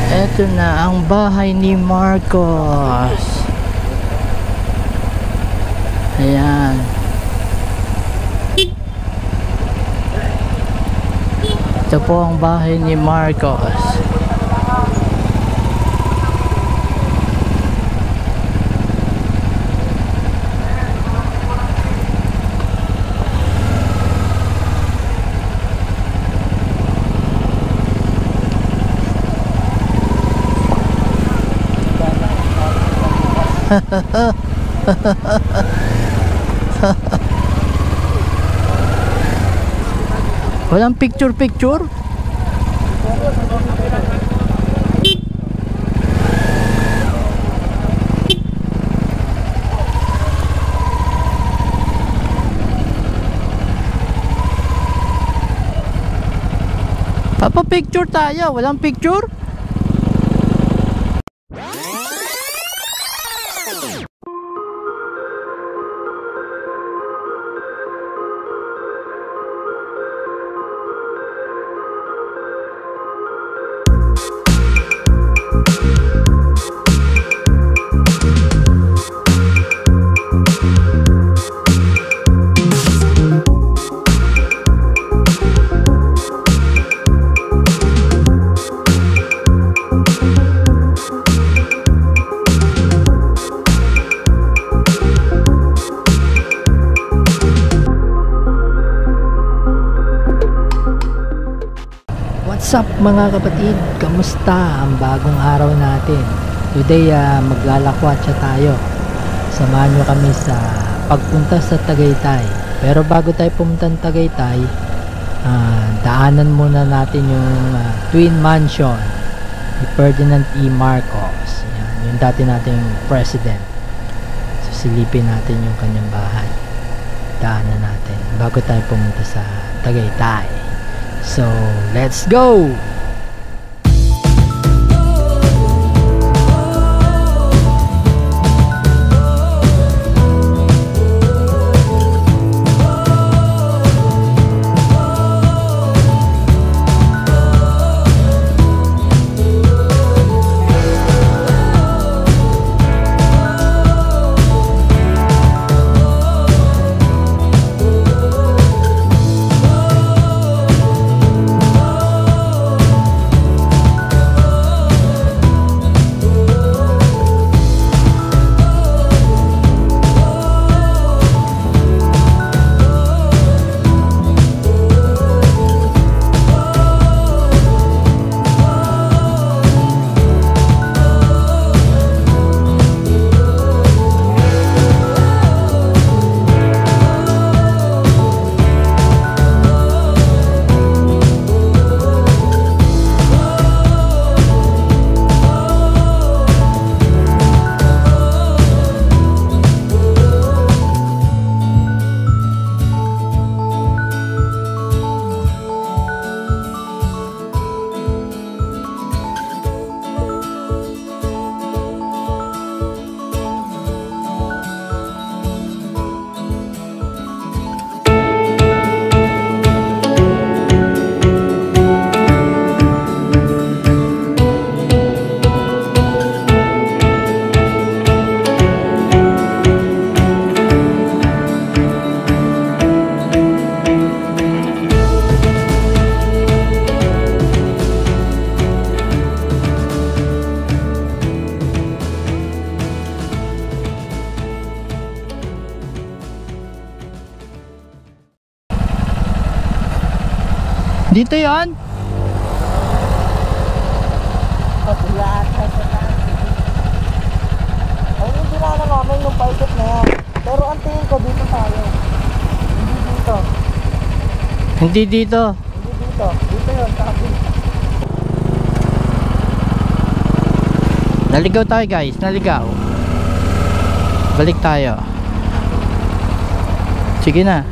Eto na ang bahay ni Marcos. Ayan. Ito po ang bahay ni Marcos. Walang picture. Papa picture tayo, walang picture. What's up mga kapatid? Kamusta ang bagong araw natin? Today maglalakwatsa tayo. Samahan nyo kami sa pagpunta sa Tagaytay. Pero bago tayo pumunta sa Tagaytay, daanan muna natin yung Twin Mansion ni Ferdinand E. Marcos. Yan, yung dati nating president. So silipin natin yung kanyang bahay. Daanan natin bago tayo pumunta sa Tagaytay. So, let's go! Dito yon. Pabulaan tayo sa taas. Ay, hindi na namin yung paikot na yan. Pero ang tingin ko dito tayo. Hindi dito. Hindi dito. Hindi dito. Dito yun, sabi. Naligaw tayo guys, naligaw. Balik tayo. Sige na.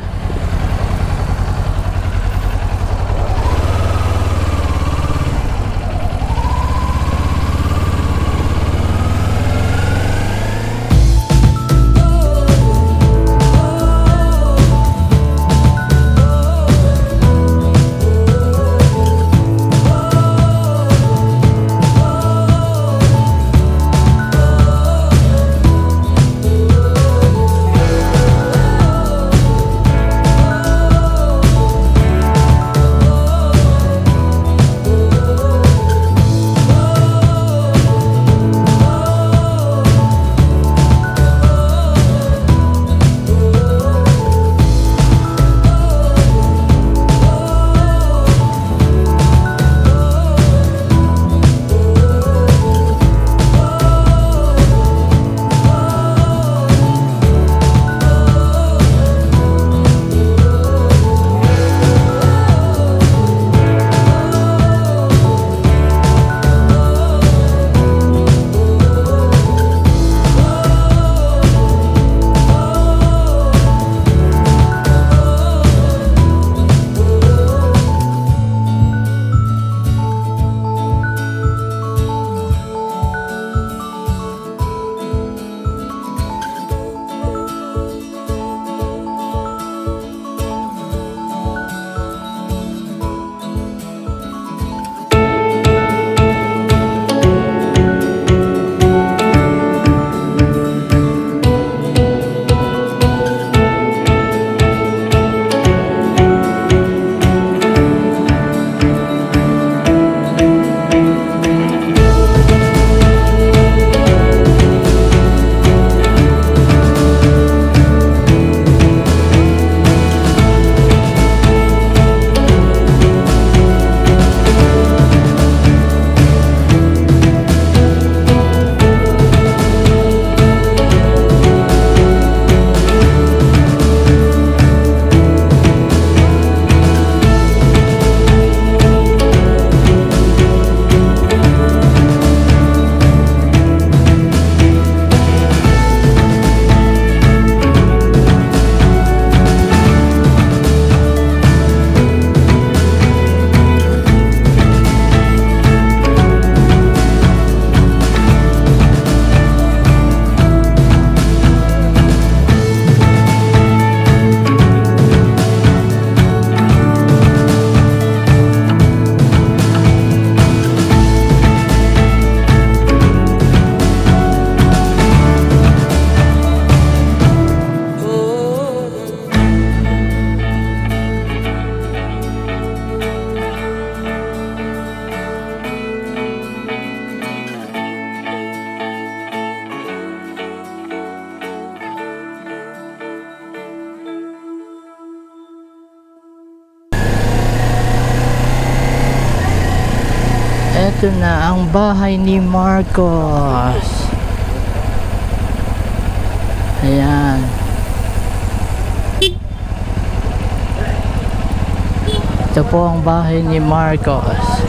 Ito na ang bahay ni Marcos. Ayan. Ito po ang bahay ni Marcos.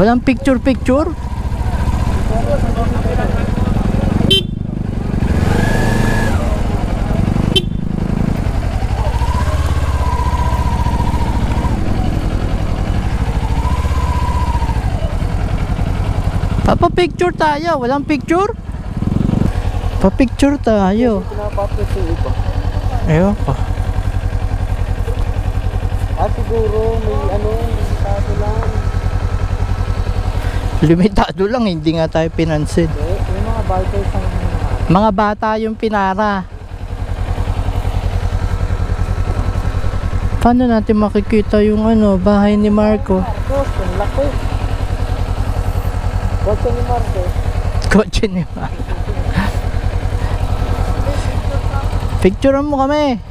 Walang picture. Papa-picture tayo. Walang picture? Pa-picture tayo. Pinapapit yung iba. Ayun ko. Siguro may limitado lang. Limitado lang, hindi nga tayo pinansin. Yung mga bikers ang Mga bata yung pinara. Paano natin makikita yung bahay ni Marco? Marcos, ang laki. Kotse ni Marcos. Kotse ni Marco. Picturean mo kami.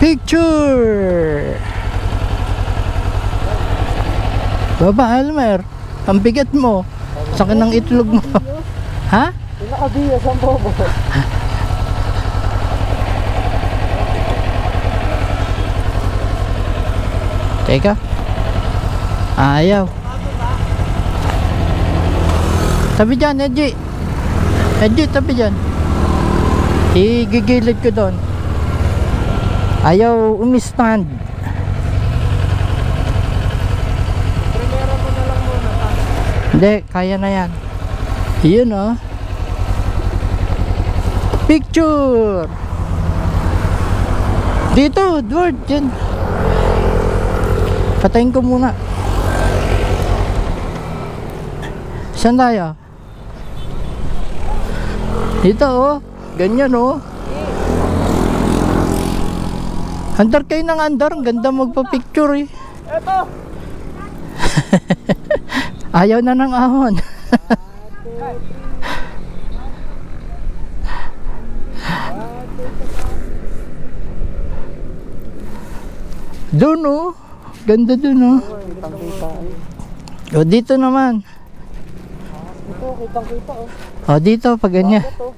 Picture! Baba, Elmer. Ang bigat mo. Sakit ng itlog mo. Ha? Nakabiyas ang bobo. Teka. Ayaw. Tabi dyan, Edgy. Edgy, tabi dyan. Igigilid ko doon. Ayaw umistand. Primera mo na lang muna. Hindi, kaya na yan. Yun oh. Picture! Dito, Edward, dyan. Patayin ko muna. Saan tayo? Dito oh. Ganyan oh. Andar kayo ng andar. Ang ganda magpa-picture eh. Eto! Ayaw na ng ahon. Doon oh. Ganda doon oh. Kitang-kita eh. O dito naman. Ito, kitang-kita oh. O dito pag ganyan. Dagat oh.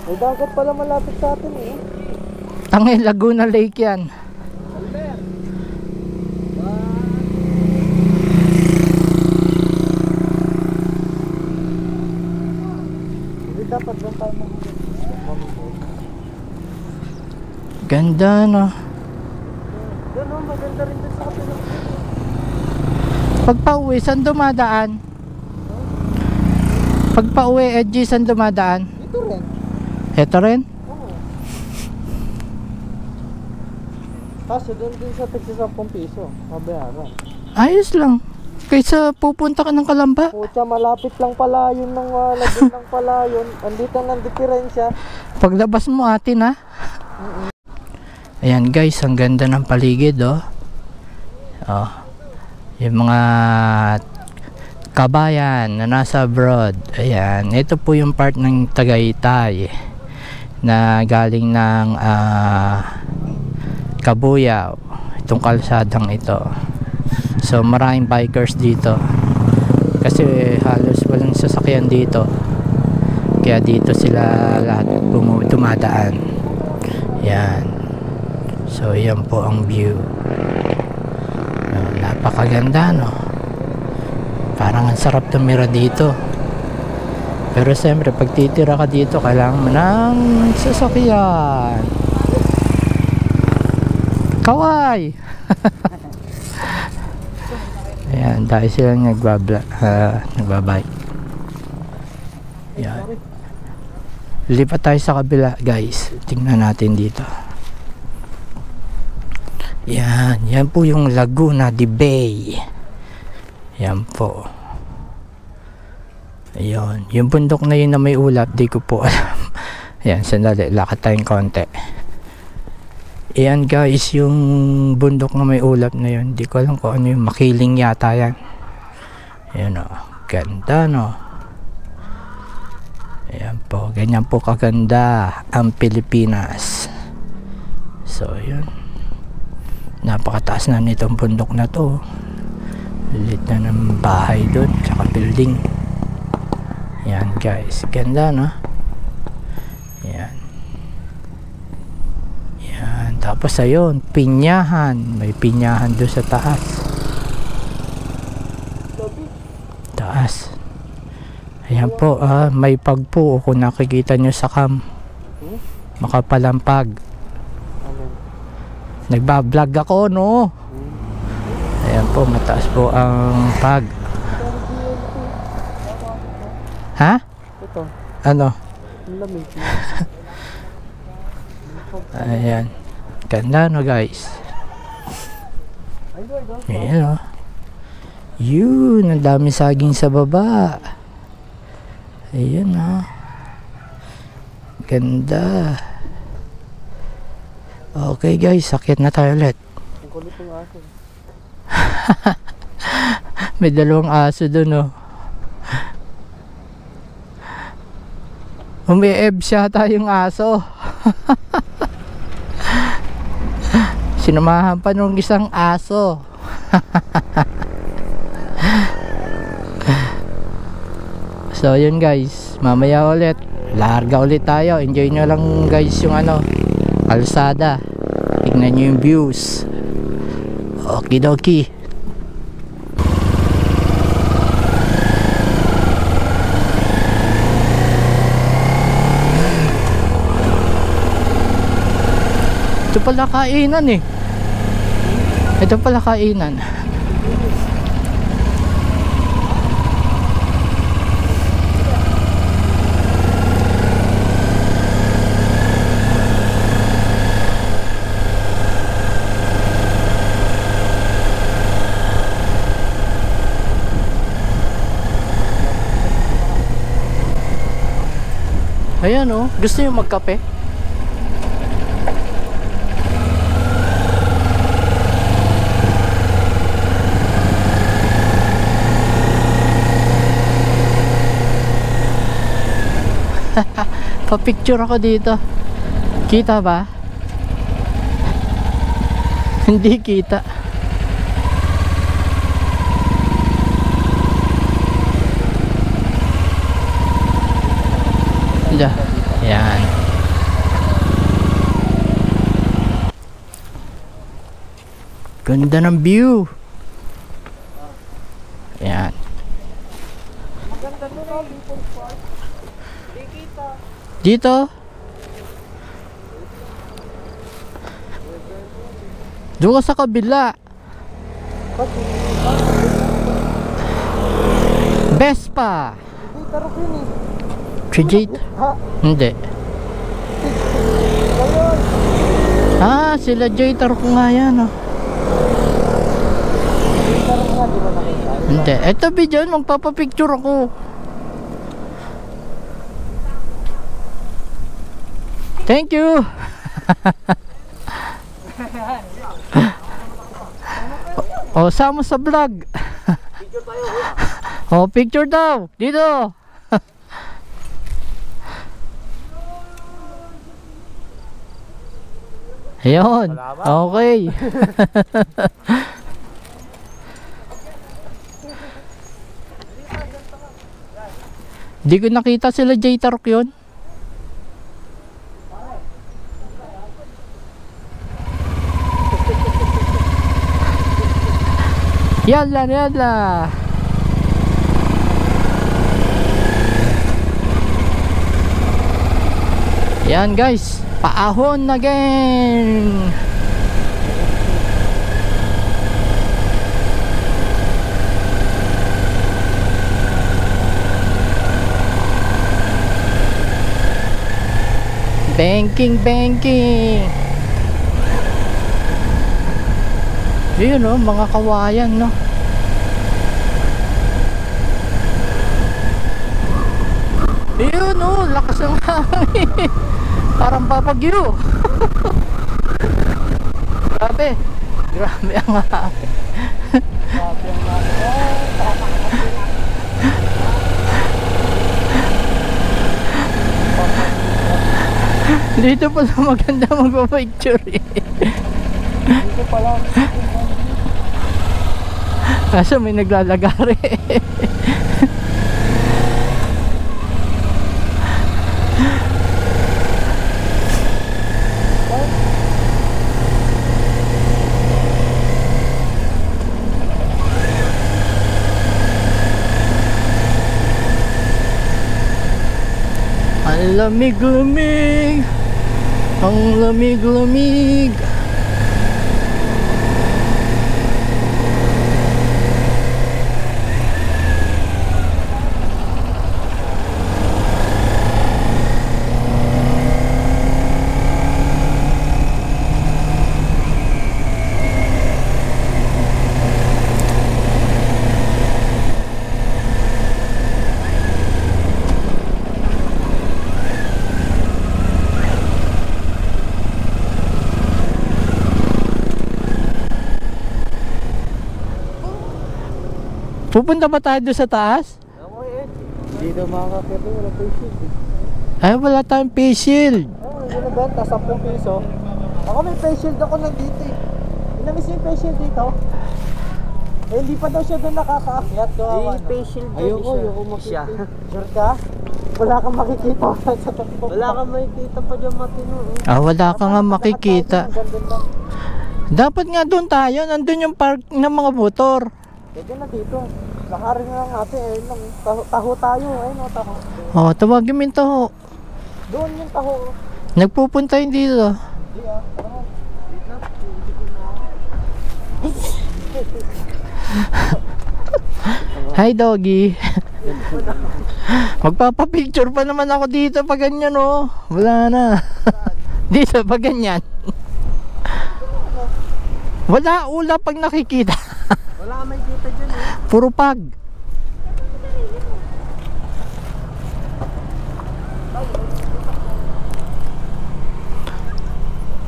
May dagat pala malapit sa atin eh. Tangay, Laguna Lake yan. Hindi dapat doon tayo Ganda no. doon oh, maganda rin doon sa kapila. Pag pauwi, saan dumadaan? Pag pauwi, Edgy, saan dumadaan? Dito rin. Ito rin? Oo. Kaso doon din sa tigsa 10 piso. Mabayaran. Ayos lang. Kaysa pupunta ka ng Kalamba. Pucha, malapit lang pala yun ng lagyan lang pala yun. Andito ng diferensya. Paglabas mo atin ha. Ayan guys, ang ganda ng paligid oh. Oh. Yung mga kabayan na nasa abroad. Ayan, ito po yung part ng Tagaytay na galing ng Kabuyao. Itong kalsadang ito. So maraming bikers dito. Kasi halos walang sasakyan dito. Kaya dito sila lahat dumadaan. Yan. So yan po ang view. Napakaganda no. Parang ang sarap tumira dito. Pero siyempre pag titira ka dito kailangan mo ng sasakyan. Kaway! Ayan, dahil silang nagbabike. Ayan. Lipat tayo sa kabila guys. Tingnan natin dito. Yan, yan po yung Laguna de Bay. Yan po. Ayun, yung bundok na yun na may ulap, di ko po alam. Ayan, sandali, lakad tayong konti. Ayan guys, yung bundok na may ulap na yun, di ko alam kung ano yung Makiling yata yan. Ayan o, ganda no. Ayan po, ganyan po kaganda ang Pilipinas. So yun, napakataas na nitong bundok na to. Lilit na ng bahay doon, tsaka building. Yan guys, ganda no. Yan. Yan, tapos ayun, pinyahan. May pinyahan doon sa taas. Taas. Ayan po, may pagpo kung nakikita nyo sa cam. Makapalampag. Nagbablog ako no. Ayan po, mataas po ang pag. Ha? Ito, Ano? ang lamig. Ayan. Ganda no guys. Ayan o. Yun, ang dami saging sa baba. Ayan o. Ganda. Okay guys, sakit na tayo ulit. Ang kulit ng aso. May dalawang aso dun oh. Umi-eb siya tayong aso. Sinamahan pa nung isang aso. So yun guys, mamaya ulit larga ulit tayo. Enjoy nyo lang guys yung ano, kalsada. Tignan nyo yung views. Okidoki. Ito pala kainan eh. Ito pala kainan. Ayan oh, gusto niyo magkape? Pa-picture ako dito. Kita ba? Hindi kita. Yan. Ganda ng view. Yan. Maganda doon ang People's Park. Di kita. Dito. Doon ka sa kabila. Vespa. Hindi, tarok yun eh. Trijate? Ha? Hindi. Ayun. Ah, sila Jay Tarok nga yan oh. Tarok nga, di ba nakita? Hindi. Eto bidyan, magpapapicture ako. Thank you. Oh, sama sa vlog. Picture tayo. Oh, picture daw. Dito. Ayun. Okay. Di ko nakita sila Jay Tarok yun. Yalla, yalla. Yan guys, paahon again. Banking, banking. Yun oh, mga kawayan no. Yun oh, lakas ng hangin. Parang papagyo. Grabe. Grabe ang hangin. Grabe ang hangin. Dito pala maganda magpa-picture eh. Dito pa lang. Kaso may naglalagari. Ang lamig-lamig. Ang lamig-lamig. Pupunta ba tayo doon sa taas? Ako eh. Hindi daw makakakit eh. Wala face shield eh. Ay, wala tayong face shield. Hindi na benta, 10 piso. Ako may face shield ako nandito eh. Inamis yung face shield dito. Eh, hindi pa daw siya doon nakakaakyat. face shield Ayoko makikita. Sure ka? Wala kang makikita sa takbo. Wala kang makikita pa dyan matino eh. Ah, wala ka nga makikita. Dapat nga doon tayo. Nandun yung park ng mga motor. Pwede na dito. Lakarin na lang natin. Ayun lang. Taho tayo. Ayun o, taho. Oh, tawagin mo yung taho. Doon yung taho. Nagpupunta yun dito. Hindi ah. Tara. Hi, doggy. Magpapapicture pa naman ako dito pag ganyan, oh. Wala na. Dito pag ganyan. Wala ula pag nakikita. Wala kang makikita dyan eh. Puro pag.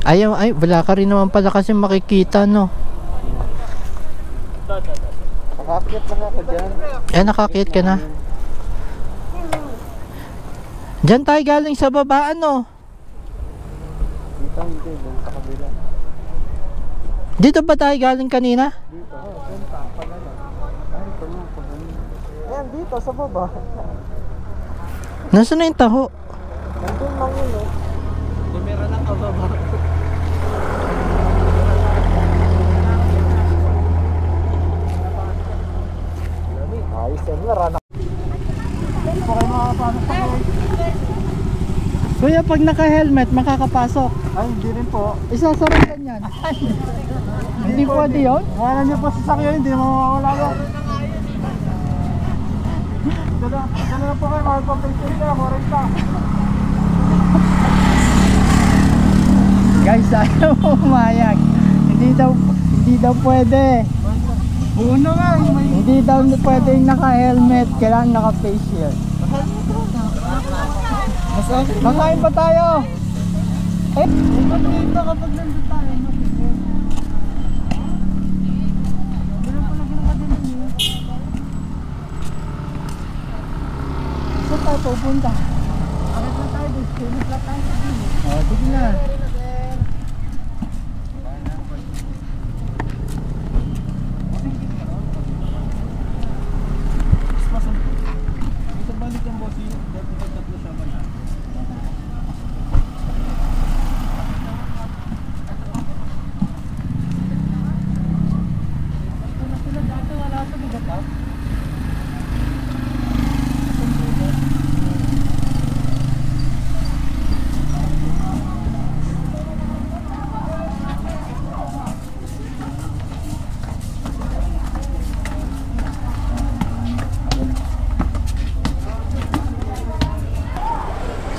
Ayaw, ay, wala ka rin naman pala kasi makikita, no? Nakakit lang ako dyan. Eh, nakakit ka na. Diyan tayo galing sa baba, ano? Dito hindi. Doon sa kabila. Dito ba tayo galing kanina? Dito. Oo, doon pa. Pagano. Ay, ito na. Ayan, dito sa baba. Nasaan na yung taho? Nandun lang yun eh. Tumira ng kababa. Ayos yan. Narana. Hindi po kayo makakapasok sa boy. Kuya, pag naka-helmet, makakapasok. Ay, hindi rin po. Isasara yan. Hindi pwede yun? Wala niyo po sa sakyo, hindi naman mawawala yun. Dala na po kayo, magpapicture niya, morenta. Guys, ayaw mo umayag. Hindi daw pwede. Uno nga, may... Hindi daw pwede yung naka-helmet. Kailangan naka-face shield. Kakain pa tayo. Eh, Dito kapag nandun tayo, saan tayo pupunta? bakit na tayo dito? Nagla tayo sa dito. Oh, sige na. balik ang boss yun. Dati tatlo siya man.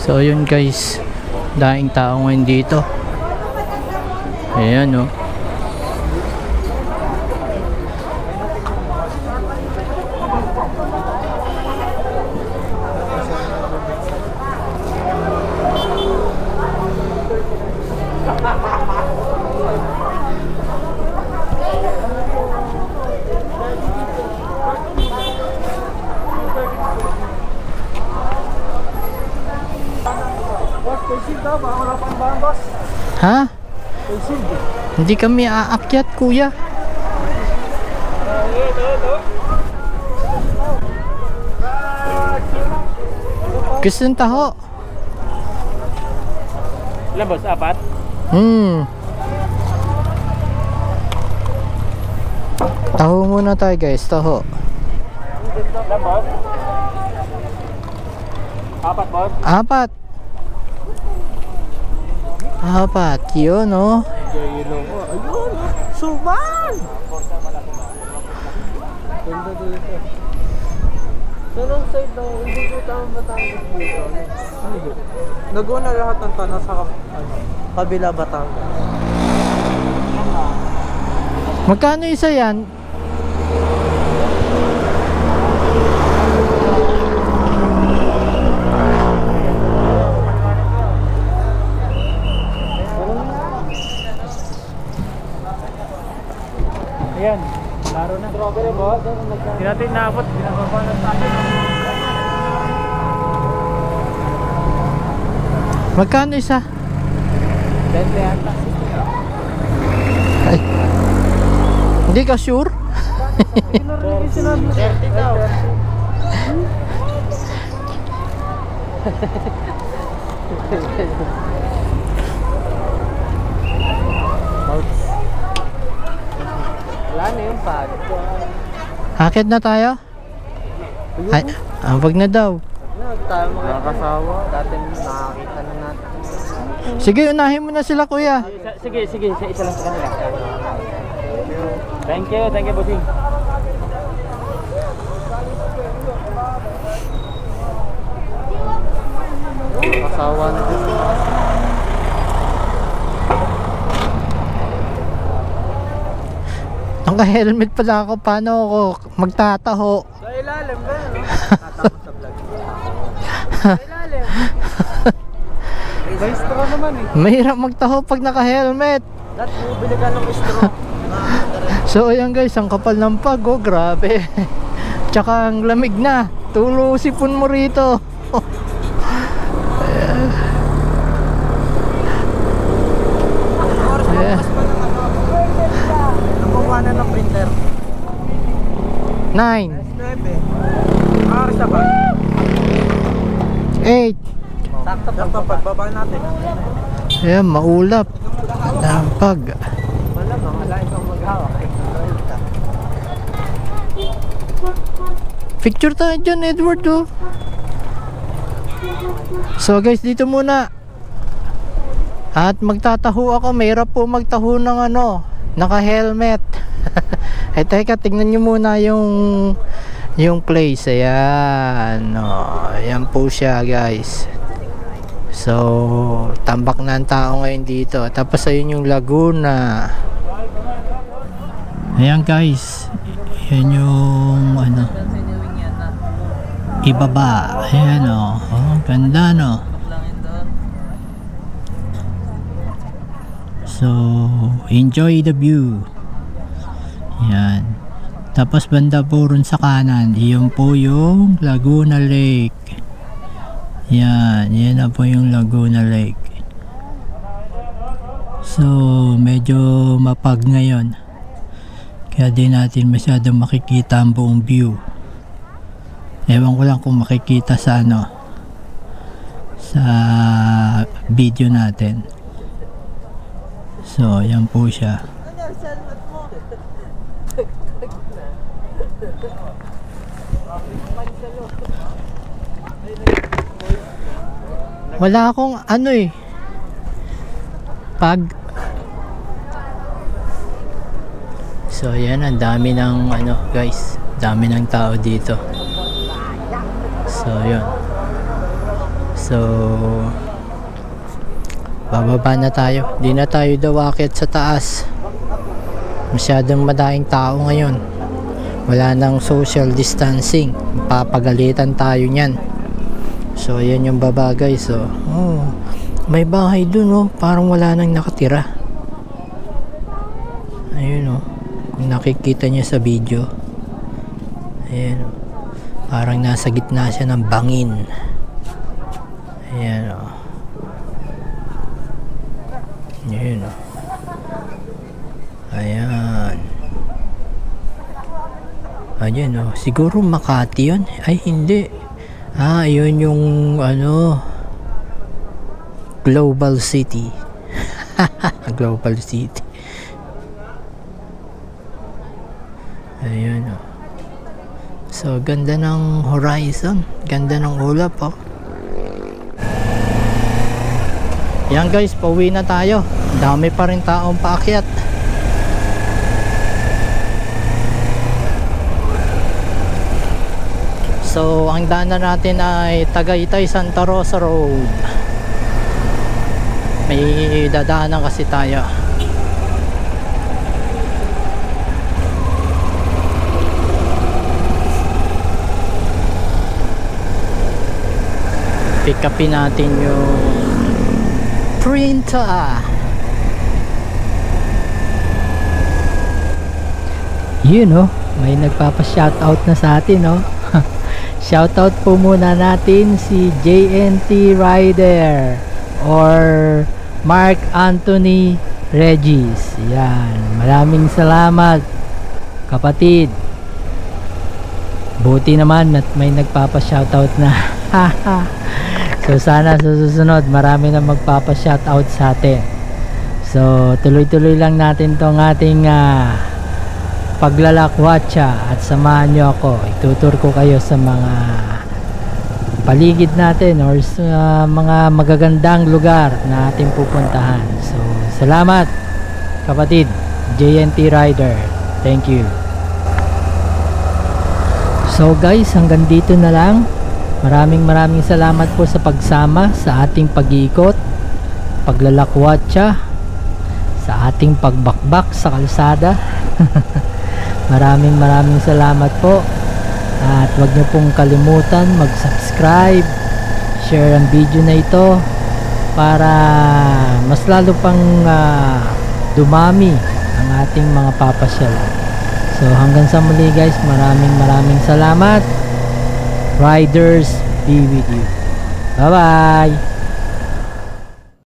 So yun guys, daing tao ngayon dito. Ayan, oh. Boss, patient daw ba? Wala pang bahan, boss. Ha? Patient. Hindi kami aakyat, kuya. Gusto ng taho. Ilan boss? 4? Taho muna tayo guys, taho. Ilan boss? 4 boss? 4. 4, yun, oh. Ayun, suman! Ganda dito. Saan ang side daw? Hindi ko tama Batangas dito. Hindi. Naguna lahat ng tanah sa kabila Batangas. Magkano isa yan? Ayan, laro na. Strawberry boss? Hindi natin naabot, binababa na tayo. Magkano isa? 20 yata. Ay. Hindi ka sure? Hindi na rin yung sinabi. 30 daw. Wala na yung pad. Akit na tayo? Ay, wag na daw. Tayo mga kasawa. Dati nakakita na natin. Sige, unahin mo na sila kuya. Sige, isa lang sa kanila. Thank you, bossing. Kasawa na dito. Naka-helmet pala ako. Paano ako magtataho? Sa ilalim ba? Natapos sa vlog. Sa ilalim. May straw naman eh. Mahirap magtaho pag naka-helmet. Dati bumili ka ng straw. So ayan guys, ang kapal ng pag, oh, grabe. Tsaka ang lamig na. Tulo sipon mo rito. Ayan. Nakuha na ng printer. 9, 9. Maaari sa ba? 8. Sakto pagbaba natin. Ayan, maulap. Ang pag. Wala bang alain kang maghawak. Picture tayo dyan, Edward, oh. So guys, dito muna. At magtataho ako. Mahirap po magtaho ng ano, naka-helmet. Eh teka, tingnan nyo muna yung place. Ayan, oh, ayan po siya guys. So tambak na ang tao ngayon dito. Tapos ayun yung Laguna. Ayan guys, yan yung ano, ibaba. Ayan, oh, oh, ganda no. So enjoy the view. Yan. Tapos banda po ron sa kanan, iyon po yung Laguna Lake. Yan, yan na po yung Laguna Lake. So medyo mapag ngayon, kaya di natin masyadong makikita ang buong view. Ewan ko lang kung makikita sa ano, sa video natin. So yan po siya. Wala akong ano eh, pag. So yan, ang dami ng ano guys, dami ng tao dito. So yun. So bababa na tayo. Di na tayo daw aakyat sa taas. Masyadong madaing tao ngayon. Wala nang social distancing. Papagalitan tayo niyan. So ayan yung baba guys. So, oh, may bahay dun, oh. Parang wala nang nakatira. Ayun, oh. Kung nakikita niya sa video. Ayan, oh. Parang nasa gitna siya ng bangin. Ayan, oh. Ayan, oh. Ayan. Ayan, oh. Siguro Makati yun. Ay, hindi. Ah, yun yung ano, Global City. Global City. Ayun, oh. So ganda ng horizon, ganda ng ulap, oh. Yan guys, pauwi na tayo. Dami pa rin taong paakyat. So ang daanan natin ay Tagaytay Santa Rosa Road. May dadaanan kasi tayo. Pick upin natin yung printer. Yun, oh, may nagpapa-shoutout na sa atin, oh. Shoutout po muna natin si JNT Rider or Mark Anthony Regis. Yan, maraming salamat kapatid. Buti naman at may nagpapa-shoutout na. So sana sa susunod marami na magpapa-shoutout sa atin. So tuloy-tuloy lang natin tong ating paglalakwatsa at samahan nyo ako. Itutur ko kayo sa mga paligid natin or sa mga magagandang lugar na ating pupuntahan. So salamat kapatid, JNT Rider. Thank you. So guys, hanggang dito na lang. Maraming salamat po sa pagsama sa ating pag-iikot, paglalakwatsa, sa ating pagbakbak sa kalsada. Maraming salamat po. At huwag niyo pong kalimutan mag-subscribe, share ang video na ito para mas lalo pang dumami ang ating mga papasyal. So hanggang sa muli guys, maraming salamat. Riders be with you. Bye bye.